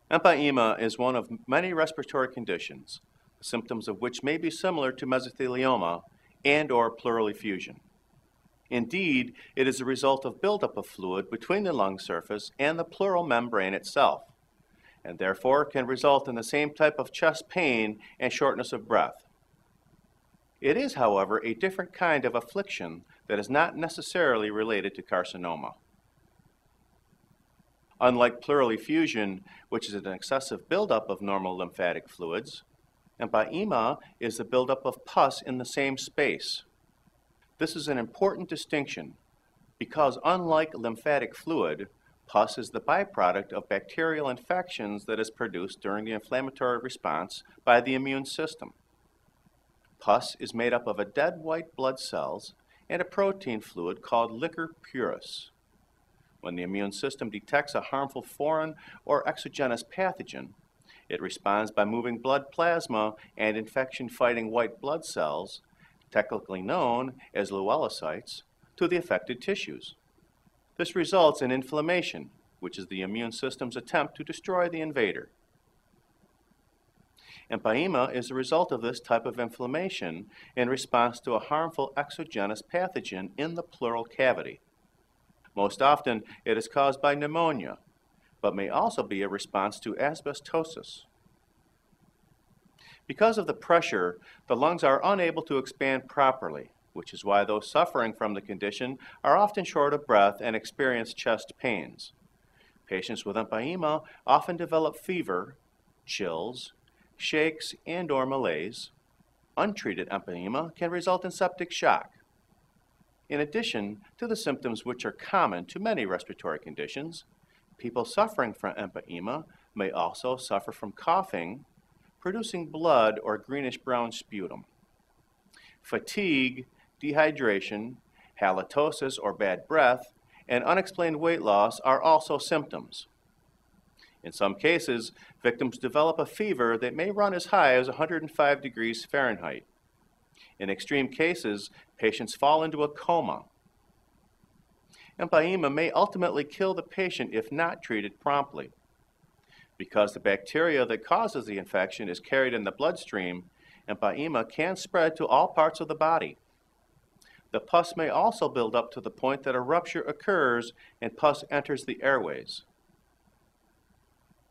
Empyema is one of many respiratory conditions, symptoms of which may be similar to mesothelioma and/or pleural effusion. Indeed, it is a result of buildup of fluid between the lung surface and the pleural membrane itself, and therefore can result in the same type of chest pain and shortness of breath. It is, however, a different kind of affliction that is not necessarily related to carcinoma. Unlike pleural effusion, which is an excessive buildup of normal lymphatic fluids, empyema is the buildup of pus in the same space. This is an important distinction because unlike lymphatic fluid, pus is the byproduct of bacterial infections that is produced during the inflammatory response by the immune system. Pus is made up of a dead white blood cells and a protein fluid called liquor purus. When the immune system detects a harmful foreign or exogenous pathogen, it responds by moving blood plasma and infection-fighting white blood cells, technically known as leukocytes, to the affected tissues. This results in inflammation, which is the immune system's attempt to destroy the invader. Empyema is the result of this type of inflammation in response to a harmful exogenous pathogen in the pleural cavity. Most often, it is caused by pneumonia, but may also be a response to asbestosis. Because of the pressure, the lungs are unable to expand properly, which is why those suffering from the condition are often short of breath and experience chest pains. Patients with empyema often develop fever, chills, shakes, and/or malaise. Untreated empyema can result in septic shock. In addition to the symptoms which are common to many respiratory conditions, people suffering from empyema may also suffer from coughing, producing blood or greenish-brown sputum. Fatigue, dehydration, halitosis or bad breath, and unexplained weight loss are also symptoms. In some cases, victims develop a fever that may run as high as 105 degrees Fahrenheit. In extreme cases, patients fall into a coma. Empyema may ultimately kill the patient if not treated promptly. Because the bacteria that causes the infection is carried in the bloodstream, empyema can spread to all parts of the body. The pus may also build up to the point that a rupture occurs and pus enters the airways.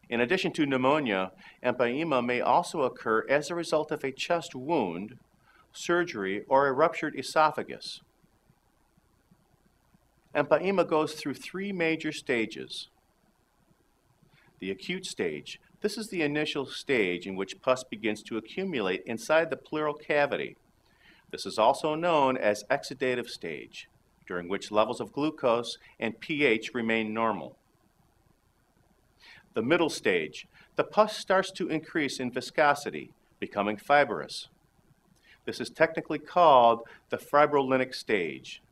In addition to pneumonia, empyema may also occur as a result of a chest wound, surgery, or a ruptured esophagus. Empyema goes through three major stages. The acute stage. This is the initial stage in which pus begins to accumulate inside the pleural cavity. This is also known as exudative stage, during which levels of glucose and pH remain normal. The middle stage. The pus starts to increase in viscosity, becoming fibrous. This is technically called the fibrinolytic stage,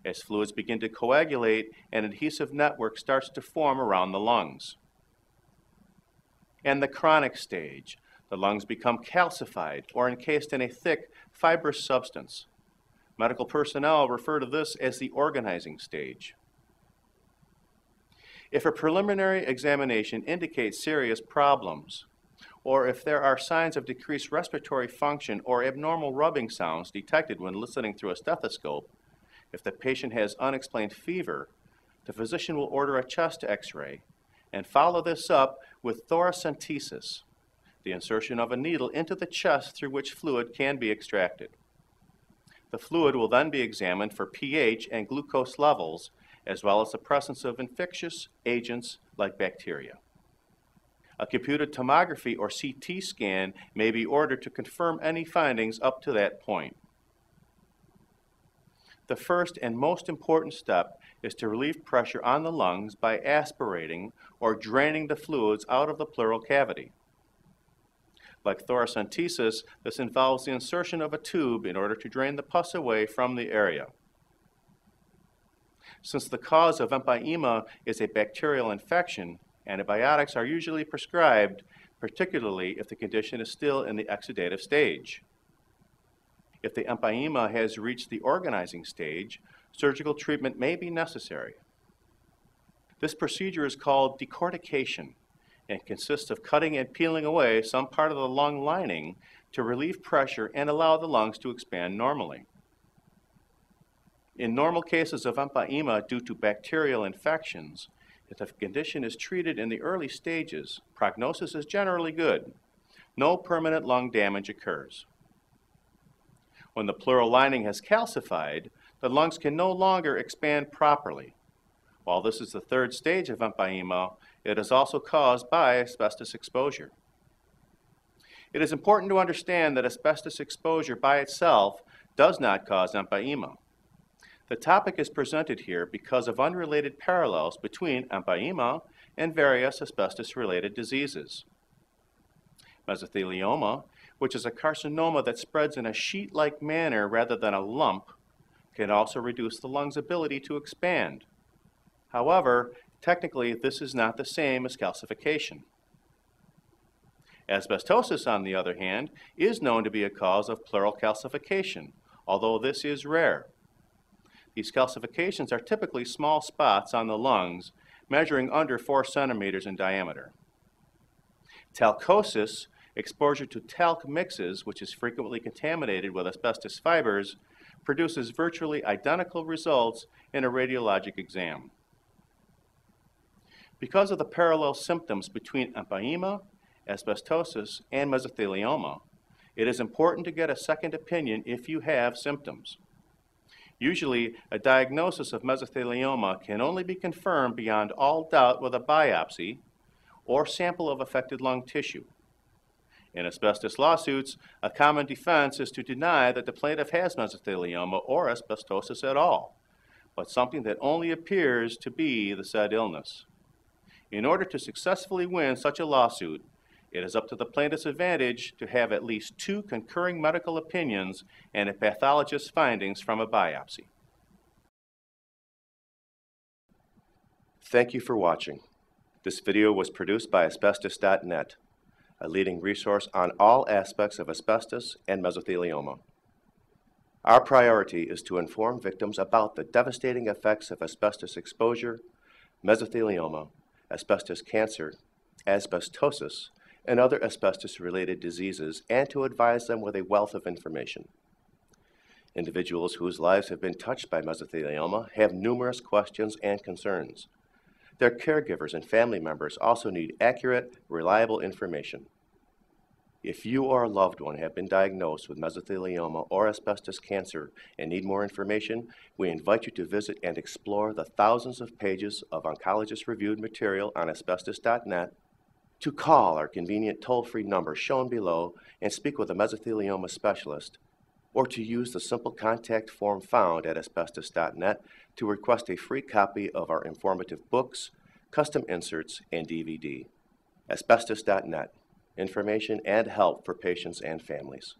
as fluids begin to coagulate and an adhesive network starts to form around the lungs. And the chronic stage. The lungs become calcified or encased in a thick, fibrous substance. Medical personnel refer to this as the organizing stage. If a preliminary examination indicates serious problems, or if there are signs of decreased respiratory function or abnormal rubbing sounds detected when listening through a stethoscope, if the patient has unexplained fever, the physician will order a chest x-ray and follow this up with thoracentesis, the insertion of a needle into the chest through which fluid can be extracted. The fluid will then be examined for pH and glucose levels, as well as the presence of infectious agents like bacteria. A computed tomography or CT scan may be ordered to confirm any findings up to that point. The first and most important step is to relieve pressure on the lungs by aspirating or draining the fluids out of the pleural cavity. Like thoracentesis, this involves the insertion of a tube in order to drain the pus away from the area. Since the cause of empyema is a bacterial infection, antibiotics are usually prescribed, particularly if the condition is still in the exudative stage. If the empyema has reached the organizing stage, surgical treatment may be necessary. This procedure is called decortication and consists of cutting and peeling away some part of the lung lining to relieve pressure and allow the lungs to expand normally. In normal cases of empyema due to bacterial infections, if the condition is treated in the early stages, prognosis is generally good. No permanent lung damage occurs. When the pleural lining has calcified, the lungs can no longer expand properly. While this is the third stage of empyema, it is also caused by asbestos exposure. It is important to understand that asbestos exposure by itself does not cause empyema. The topic is presented here because of unrelated parallels between empyema and various asbestos-related diseases. Mesothelioma, which is a carcinoma that spreads in a sheet-like manner rather than a lump, can also reduce the lung's ability to expand. However, technically this is not the same as calcification. Asbestosis, on the other hand, is known to be a cause of pleural calcification, although this is rare. These calcifications are typically small spots on the lungs, measuring under 4 centimeters in diameter. Talcosis, exposure to talc mixes, which is frequently contaminated with asbestos fibers, produces virtually identical results in a radiologic exam. Because of the parallel symptoms between empyema, asbestosis, and mesothelioma, it is important to get a second opinion if you have symptoms. Usually, a diagnosis of mesothelioma can only be confirmed beyond all doubt with a biopsy or sample of affected lung tissue. In asbestos lawsuits, a common defense is to deny that the plaintiff has mesothelioma or asbestosis at all, but something that only appears to be the said illness. In order to successfully win such a lawsuit, it is up to the plaintiff's advantage to have at least 2 concurring medical opinions and a pathologist's findings from a biopsy. Thank you for watching. This video was produced by asbestos.net, a leading resource on all aspects of asbestos and mesothelioma. Our priority is to inform victims about the devastating effects of asbestos exposure, mesothelioma, asbestos cancer, asbestosis, and other asbestos-related diseases, and to advise them with a wealth of information. Individuals whose lives have been touched by mesothelioma have numerous questions and concerns. Their caregivers and family members also need accurate, reliable information. If you or a loved one have been diagnosed with mesothelioma or asbestos cancer and need more information, we invite you to visit and explore the thousands of pages of oncologist-reviewed material on asbestos.net, to call our convenient toll-free number shown below and speak with a mesothelioma specialist, or to use the simple contact form found at asbestos.net to request a free copy of our informative books, custom inserts, and DVD. Asbestos.net, information and help for patients and families.